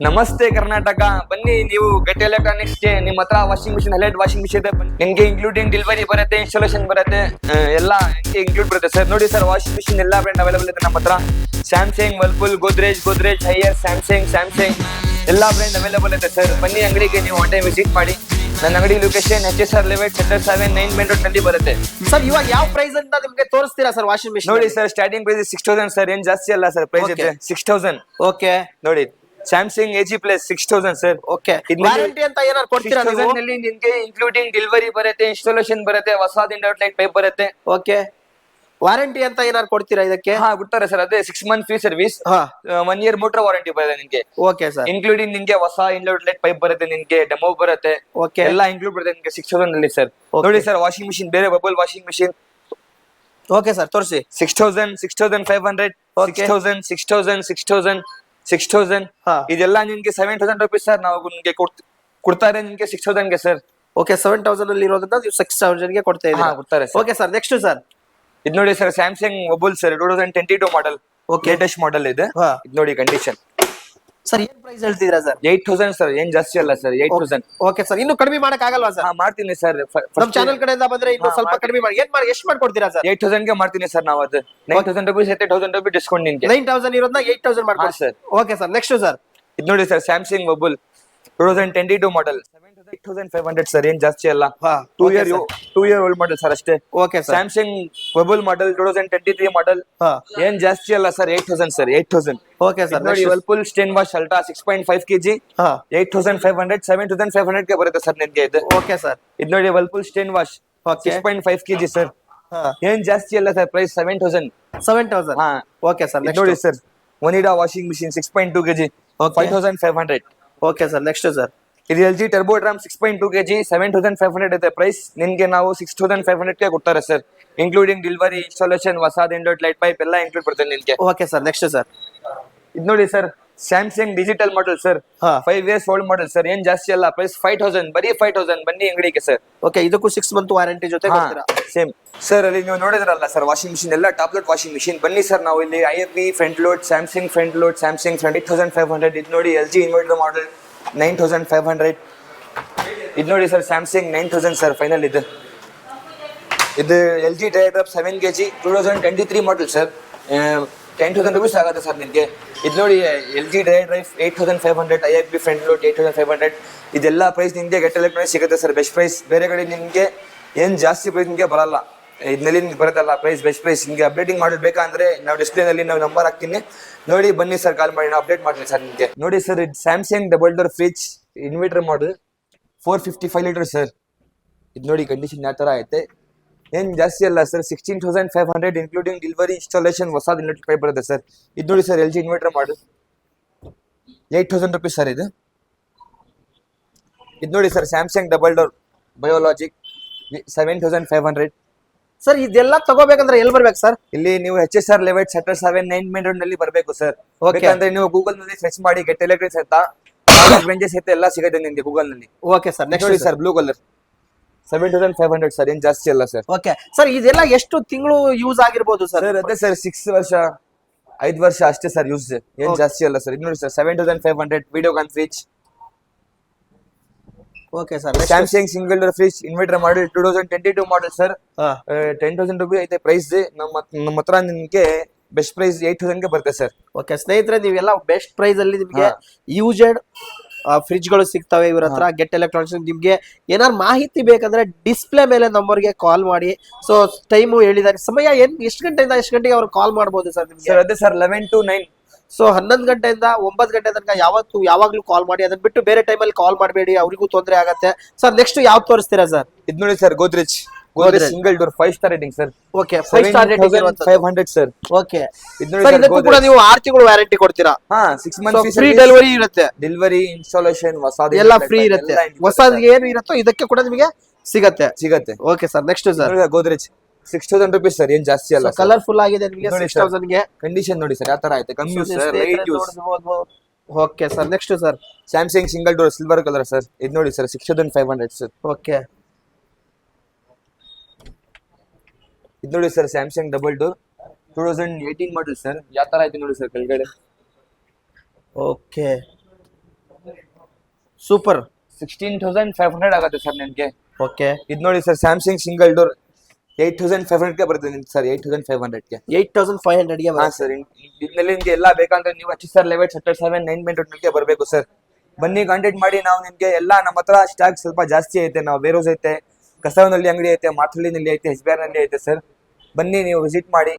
ನಮಸ್ತೆ ಕರ್ನಾಟಕ, ಬನ್ನಿ ನೀವು ಗೆಟ್ ಎಲೆಕ್ಟ್ರಾನಿಕ್ಸ್ ಗೆ. ನಿಮ್ಮ ಹತ್ರ washing machine, highlight washing machine ಇದೆ. ನಿಮ್ಗೆ ಇನ್ಕ್ಲೂಡಿಂಗ್ ಡೆಲಿವರಿ ಬರುತ್ತೆ, ಇನ್ಸ್ಟಾಲೇಷನ್ ಬರುತ್ತೆ, ಎಲ್ಲ ಇನ್ಕ್ಲೂಡ್ ಬರುತ್ತೆ ಸರ್. ನೋಡಿ ಸರ್, ವಾಷಿಂಗ್ ಮಿಷಿನ್ ಎಲ್ಲ ಬ್ರ್ಯಾಂಡ್ ಅವೈಲೇಬಲ್ ಇದೆ ನಮ್ಮ ಹತ್ರ. Samsung, Whirlpool, Godrej, higher, Samsung ಎಲ್ಲ ಬ್ರ್ಯಾಂಡ್ ಅವೈಲೇಬಲ್ ಇದೆ ಸರ್. ಬನ್ನಿ ಅಂಗಡಿಗೆ, ನೀವು ಒನ್ ಟೈಮ್ ವಿಸಿಟ್ ಮಾಡಿ. ನನ್ನ ಅಂಗಡಿ location HSR layout sector 7 9 main road ನಲ್ಲಿ ಬರುತ್ತೆ ಸರ್. ಇವಾಗ ಯಾವ ಪ್ರೈಸ್ ಅಂತ ನಿಮ್ಗೆ ತೋರಿಸ್ತೀರಾ ಸರ್ ವಾಷಿಂಗ್ ಮಿಷಿನ್? ನೋಡಿ ಸರ್, ಸ್ಟಾರ್ಟಿಂಗ್ ಪ್ರೈಸ್ 6000 ಸರ್. ಏನ್ ಜಾಸ್ತಿ ಅಲ್ಲ ಸರ್, ಪ್ರೈಸ್ ಇದೆ 6000. ಓಕೆ ನೋಡಿ, Samsung AG plus 6000 sir. Okay, warranty ಅಂತ ಏನಾದ್ರು ಕೊಡ್ತೀರಾ ನೀವು? 6000 ನಲ್ಲಿ ನಿಮ್ಗೆ ಇನ್ಕ್ಲೂಡಿಂಗ್ ಡೆಲಿವರಿ ಬರುತ್ತೆ, ಇನ್ಸ್ಟಾಲೇಷನ್ ಬರುತ್ತೆ, ಹೊಸದ ಇಂಡೋರ್ ಲೈಟ್ ಪೈಪ್ ಬರುತ್ತೆ. ಓಕೆ, ವಾರಂಟಿ ಅಂತ ಏನಾದ್ರು ಕೊಡ್ತೀರಾ ಇದಕ್ಕೆ? ಹಾ, ಬಿಡ್ತಾರೆ ಸರ್. ಅದೇ 6 month free service, 1 year motor warranty ಬರುತ್ತೆ ನಿಮ್ಗೆ. Okay sir. ಇನ್ಕ್ಲೂಡಿಂಗ್ ನಿಮ್ಗೆ ಹೊಸ ಇಂಡೋರ್ ಲೈಟ್ ಪೈಪ್ ಬರುತ್ತೆ, ನಿಮ್ಗೆ ಡೆಮೋ ಬರುತ್ತೆ. ಓಕೆ, ಎಲ್ಲ ಇನ್ಕ್ಲೂಡ್ ಬರುತ್ತೆ ನಿಮ್ಗೆ 6000 ನಲ್ಲಿ ಸರ್. ನೋಡಿ ಸರ್, ವಾಷಿಂಗ್ ಮಿಷಿನ್ ಬೇರೆ, bubble washing machine. Okay sir, ತೋರಿಸಿ. 6000, 6500, 6000 ಇದೆಲ್ಲ ನಿಮ್ಗೆ 7000 ರುಪೀಸ್ ಸರ್. ನಾವು ನಿಮ್ಗೆ ಕೊಡ್ತಾರೆ ನಿಮ್ಗೆ 6000 ಗೆ ಸರ್. ಓಕೆ, 7000 ಅಲ್ಲಿ ಇರೋದ್ರಿಂದ ನೀವು 6000 ಗೆ ಕೊಡ್ತಾ ಇದ್ದೀರಾ? ಕೊಡ್ತಾರೆ. Okay sir, next sir. ಇದು ನೋಡಿ sir, Samsung mobile sir, 2022 model, latest model ಇದೆ. ಇದು ನೋಡಿ ಕಂಡೀಷನ್. ಸರ್, ಏನ್ ಪ್ರೈಸ್ ಹೇಳ್ತಿದ್ದೀರಾ ಸರ್? 8000 ಸರ್. ಏನ್ ಜಾಸ್ತಿ ಅಲ್ಲ ಸರ್, 8000. ಓಕೆ ಸರ್, ಇನ್ನು ಕಡಿಮೆ ಮಾಡಕ್ ಆಗಲ್ವಾ ಸರ್? ಮಾಡ್ತೀನಿ ಸರ್. ನಮ್ ಚಾನಲ್ ಕಡೆಯಿಂದ ಬಂದ್ರೆ ಇನ್ನು ಸ್ವಲ್ಪ ಕಡಿಮೆ ಮಾಡಿ. ಎಷ್ಟು ಮಾಡ್ಕೊಡ್ತೀರಾ ಸರ್? 8000 ಗೆ ಮಾಡ್ತೀನಿ ಸರ್. ನಾವು ಅದು 9000 ರುಪೀಸ್ ಐತೆ, 1000 ರುಪೀಸ್ ಡಿಸ್ಕೌಂಟ್ ನಿಮ್ಗೆ. 9000 ಇರೋದನ್ನ 8000 ಮಾಡ್ಕೊಡಿ sir. Okay sir, next sir. ಇದು ನೋಡಿ sir, Samsung mobile 2022 model, 8500 sir. ಏನ್ ಜಾಸ್ತಿ ಅಲ್ಲ, 2 ಇಯರ್ ಓಲ್ಡ್ ಮಾಡೆಲ್ ಸರ್ ಅಷ್ಟೇ. Okay sir. Samsung mobile model 2023 model, ಏನ್ ಜಾಸ್ತಿ ಅಲ್ಲ ಸರ್, 8000 ಸರ್. 8000. Okay sir. ನೋಡಿ, Whirlpool stain wash ultra 6.5 kg, 8500, 7500 ಗೆ ಬರುತ್ತೆ ಸರ್ ನಿಮ್ಗೆ ಇದು. Okay sir. ಇದು ನೋಡಿ, Whirlpool stain wash 6.5 kg sir. ಏನ್ ಜಾಸ್ತಿ ಅಲ್ಲ ಸರ್, ಪ್ರೈಸ್ 7000. Okay sir. ನೋಡಿ sir, Onida washing machine 6.2 kg, 5500. Okay sir, next sir. ಇದು LG ಟರ್ಬೋ ಡ್ರಮ್ 6.2 kg, 7500 ಇದೆ ಪ್ರೈಸ್. ನಿಮ್ಗೆ ನಾವು 6500 ಗೆ ಕೊಡ್ತಾರೆ ಸರ್. ಇನ್ಕ್ಲೂಡಿಂಗ್ ಡೆಲಿವರಿ, ಇನ್ಸ್ಟಾಲೇಷನ್, ಹೊಸದ ಇಂಡೋರ್ ಲೈಟ್ ಪೈಪ್ ಎಲ್ಲ ಇನ್ಕ್ಲೂಡ್ ಬರ್ತದೆ ನಿಮ್ಗೆ. Okay sir, next sir. ಇದು ನೋಡಿ sir, Samsung digital model sir, 5 years old model sir. ಏನ್ ಜಾಸ್ತಿ ಅಲ್ಲ, ಪ್ರೈಸ್ 5000, ಬರೀ 5000. ಬನ್ನಿ ಅಂಗಡಿಗೆ ಸರ್. ಓಕೆ, ಇದಕ್ಕೂ 6 ಮಂತ್ ವಾರಂಟಿ ಜೊತೆ ಕೊಡ್ತೀರಾ? Same sir. ಅಲ್ಲಿ ನೀವು ನೋಡಿದ್ರಲ್ಲ ಸರ್, ವಾಷಿಂಗ್ ಮಿಷಿನ್ ಎಲ್ಲ ಟಾಪ್ ಲೋಡ್ ವಾಷಿಂಗ್ ಮಿಷಿನ್. ಬನ್ನಿ ಸರ್, ನಾವು ಇಲ್ಲಿ IFB front load, Samsung front load, Samsung 8500. ಇದು ನೋಡಿ, LG ಇನ್ವರ್ಟರ್ ಮಾಡೆಲ್ 9500. ಇದು ನೋಡಿ ಸರ್, ಸ್ಯಾಮ್ಸಂಗ್ 9000 ಸರ್. ಫೈನಲ್ ಇದು LG drive 7 kg, 2023 model sir. 10,000 rupees ಆಗುತ್ತೆ ಸರ್ ನಿಮಗೆ. ಇದು ನೋಡಿ, LG drive 8500, IFB front load 8500. ಇದೆಲ್ಲ ಪ್ರೈಸ್ ನಿಮಗೆ ಗೆಟ್ ಎಲೆಕ್ಟ್ರಾನಿಕ್ಸ್ ಸಿಗುತ್ತೆ ಸರ್. Best price. ಬೇರೆ ಕಡೆ ನಿಮಗೆ ಏನು ಜಾಸ್ತಿ ಪ್ರೈಸ್ ನಿಮಗೆ ಬರಲ್ಲ. ಇದರಲ್ಲಿ ನಿಮ್ಗೆ ಬರುತ್ತಲ್ಲ ಪ್ರೈಸ್, ಬೆಸ್ಟ್ ಪ್ರೈಸ್. ನಿಮಗೆ ಅಪ್ಡೇಟಿಂಗ್ ಮಾಡೋದು ಬೇಕಂದ್ರೆ ನಾವು ಡಿಸ್ಪ್ಲೇನಲ್ಲಿ ನಾವು ನಂಬರ್ ಹಾಕ್ತೀನಿ, ನೋಡಿ ಬನ್ನಿ ಸರ್, ಕಾಲ್ ಮಾಡಿ, ನಾವು ಅಪ್ಡೇಟ್ ಮಾಡ್ತೀನಿ ಸರ್ ನಿಮಗೆ. ನೋಡಿ ಸರ್, ಇದು Samsung double door fridge inverter model 455 litre sir. ಇದು ನೋಡಿ ಕಂಡೀಷನ್ ಯಾವ ಥರ ಐತೆ. ಏನು ಜಾಸ್ತಿ ಅಲ್ಲ ಸರ್, 16,500 ಇನ್ಕ್ಲೂಡಿಂಗ್ ಡೆಲಿವರಿ, ಇನ್ಸ್ಟಾಲೇಷನ್, ಹೊಸದು ಇನ್ವರ್ಟರ್ ಪೈಪ್ ಬರುತ್ತೆ ಸರ್. ಇದು ನೋಡಿ sir, LG inverter model 8000 rupees sir ಇದು. ಇದು ನೋಡಿ sir, Samsung double door biologic 7500 sir. ಇದೆಲ್ಲ ತಗೋಬೇಕಂದ್ರೆ ಎಲ್ಲಿ ಬರ್ಬೇಕು ಸರ್? ಇಲ್ಲಿ ನೀವು HSR layout sector 7 9 main road ನಲ್ಲಿ ಬರಬೇಕು ಸರ್. ಅಂದ್ರೆ ನೀವು ಗೂಗಲ್ ನಲ್ಲಿ ಸರ್ಚ್ ಮಾಡಿ ಗೆಟ್ ಎಲೆಕ್ಟ್ರಿಕ್ಸ್ ಅಂತ ರೇಂಜಸ್ ಐತೆ, ಎಲ್ಲ ಸಿಗುತ್ತೆ ನಿಮಗೆ ಗೂಗಲ್ ನಲ್ಲಿ. Okay sir, next sir, blue colour 7500 sir. ಏನ್ ಜಾಸ್ತಿ ಅಲ್ಲ ಸರ್. ಓಕೆ ಸರ್, ಇದೆಲ್ಲ ಎಷ್ಟು ತಿಂಗಳು ಯೂಸ್ ಆಗಿರ್ಬೋದು ಸರ್? ಅದೇ ಸರ್, 6 ವರ್ಷ 5 ವರ್ಷ ಅಷ್ಟೇ ಸರ್ ಯೂಸ್. ಏನ್ ಜಾಸ್ತಿ ಅಲ್ಲ ಸರ್. ಇದು ನೋಡಿ sir, 7500 Videocon fridge. Okay sir. Samsung single door fridge inverter model 2022 model sir. 10,000 rupees ಐತೆ ಪ್ರೈಸ್. ನಮ್ಮ ಹತ್ರ ನಿಮ್ಗೆ ಬೆಸ್ಟ್ ಪ್ರೈಸ್ 8000 ಗೆ ಬರುತ್ತೆ ಸರ್. ಓಕೆ ಸ್ನೇಹಿತರೆ, ನೀವೆಲ್ಲ ಬೆಸ್ಟ್ ಪ್ರೈಸ್ ಅಲ್ಲಿ ನಿಮಗೆ ಯೂಸ್ಡ್ ಫ್ರಿಜ್ ಗಳು ಸಿಗ್ತವೆ ಇವ್ರ ಹತ್ರ. Get electronics. ನಿಮ್ಗೆ ಏನಾದ್ರು ಮಾಹಿತಿ ಬೇಕಂದ್ರೆ ಡಿಸ್ಪ್ಲೇ ಮೇಲೆ ನಂಬರ್ಗೆ ಕಾಲ್ ಮಾಡಿ. ಸೊ ಟೈಮು ಹೇಳಿದ್ದಾರೆ, ಸಮಯ ಎಷ್ಟು ಗಂಟೆಯಿಂದ ಎಷ್ಟು ಗಂಟೆಗೆ ಅವ್ರು ಕಾಲ್ ಮಾಡಬಹುದು ಸರ್ ನಿಮ್ಗೆ? ಅದೇ ಸರ್, 11 to 9. ಸೊ 11 ಗಂಟೆಯಿಂದ 9 ಗಂಟೆ ತನಕ ಯಾವಾಗ್ಲೂ ಕಾಲ್ ಮಾಡಿ. ಅದನ್ನ ಬಿಟ್ಟು ಬೇರೆ ಟೈಮಲ್ಲಿ ಕಾಲ್ ಮಾಡಬೇಡಿ, ಅವರಿಗೂ ತೊಂದರೆ ಆಗತ್ತೆ ಸರ್. ನೆಕ್ಸ್ಟ್ ಯಾವ್ದು ತೋರಿಸ್ತೀರಾ ಸರ್? ಇದು ನೋಡಿ sir, Godrej single door 5 star rating sir. Okay, 5 star rating 500 sir. Okay, ಇದಕ್ಕೂ ಕೂಡ ನೀವು 6 ತಿಂಗಳು ವ್ಯಾರಂಟಿ ಕೊಡ್ತೀರಾ? 6 ಮಂತ್ ಫ್ರೀ ಡೆಲಿವರಿ ಇರುತ್ತೆ. ಡೆಲಿವರಿ, ಇನ್ಸ್ಟಾಲೇಷನ್, ಹೊಸದು ಎಲ್ಲ ಫ್ರೀ ಇರುತ್ತೆ. ಹೊಸದು ಏನು ಇರುತ್ತೋ ಇದಕ್ಕೆ ಕೂಡ ನಿಮಗೆ ಸಿಗತ್ತೆ. Okay sir, next sir. Godrej 6000 rupees sir. ಏನ್ ಜಾಸ್ತಿ ಅಲ್ಲ, ಕಲರ್ಫುಲ್ ಆಗಿದೆ ನಿಮಗೆ 6000 ಗೆ. ಕಂಡೀಷನ್ ನೋಡಿ ಸರ್ ಯಾವ ತರ ಐತೆ, ಕಮ್ಮಿ use sir, light use. Okay sir, next sir. Samsung single door silver colour sir. ಇದು ನೋಡಿ ಸರ್, 6500 ಸರ್. ಓಕೆ, ಇದು ನೋಡಿ sir, Samsung double door 2018 model sir. ಯಾವ ತರ ಐತೆ ನೋಡಿ ಸರ್ ಕೆಳಗಡೆ. Okay, super. 16,500 ಆಗುತ್ತೆ ಸರ್ ನಿಮಗೆ. ಓಕೆ, ಇದು ನೋಡಿ ಸರ್, ಸ್ಯಾಮ್ಸಂಗ್ ಸಿಂಗಲ್ ಡೋರ್ 8,500ಗೆ ಬರ್ತದೆ ನಿಮ್ಗೆ ಸರ್. 8,500ಗೆ. 8,500ಗೆ ಹಾ ಸರ್. ಇದರಲ್ಲಿ ನಿಮ್ಗೆ ಎಲ್ಲ ಬೇಕಂದ್ರೆ ನೀವು HSR 11 Sector 7 9 Main Road ಗೆ ಬರಬೇಕು ಸರ್. ಬನ್ನಿ, ಕಾಂಟ್ಯಾಕ್ಟ್ ಮಾಡಿ. ನಾವು ನಿಮ್ಗೆ ಎಲ್ಲ ನಮ್ಮ ಹತ್ರ ಸ್ಟಾಕ್ ಸ್ವಲ್ಪ ಜಾಸ್ತಿ ಐತೆ. ನಾವು ವೇರೋಸ್ ಐತೆ, ಕಸವನಲ್ಲಿ ಅಂಗಡಿ ಐತೆ, ಮಾತಳ್ಳಿನಲ್ಲಿ ಐತೆ, SBR ನಲ್ಲಿ ಐತೆ ಸರ್. ಬನ್ನಿ, ನೀವು ವಿಸಿಟ್ ಮಾಡಿ.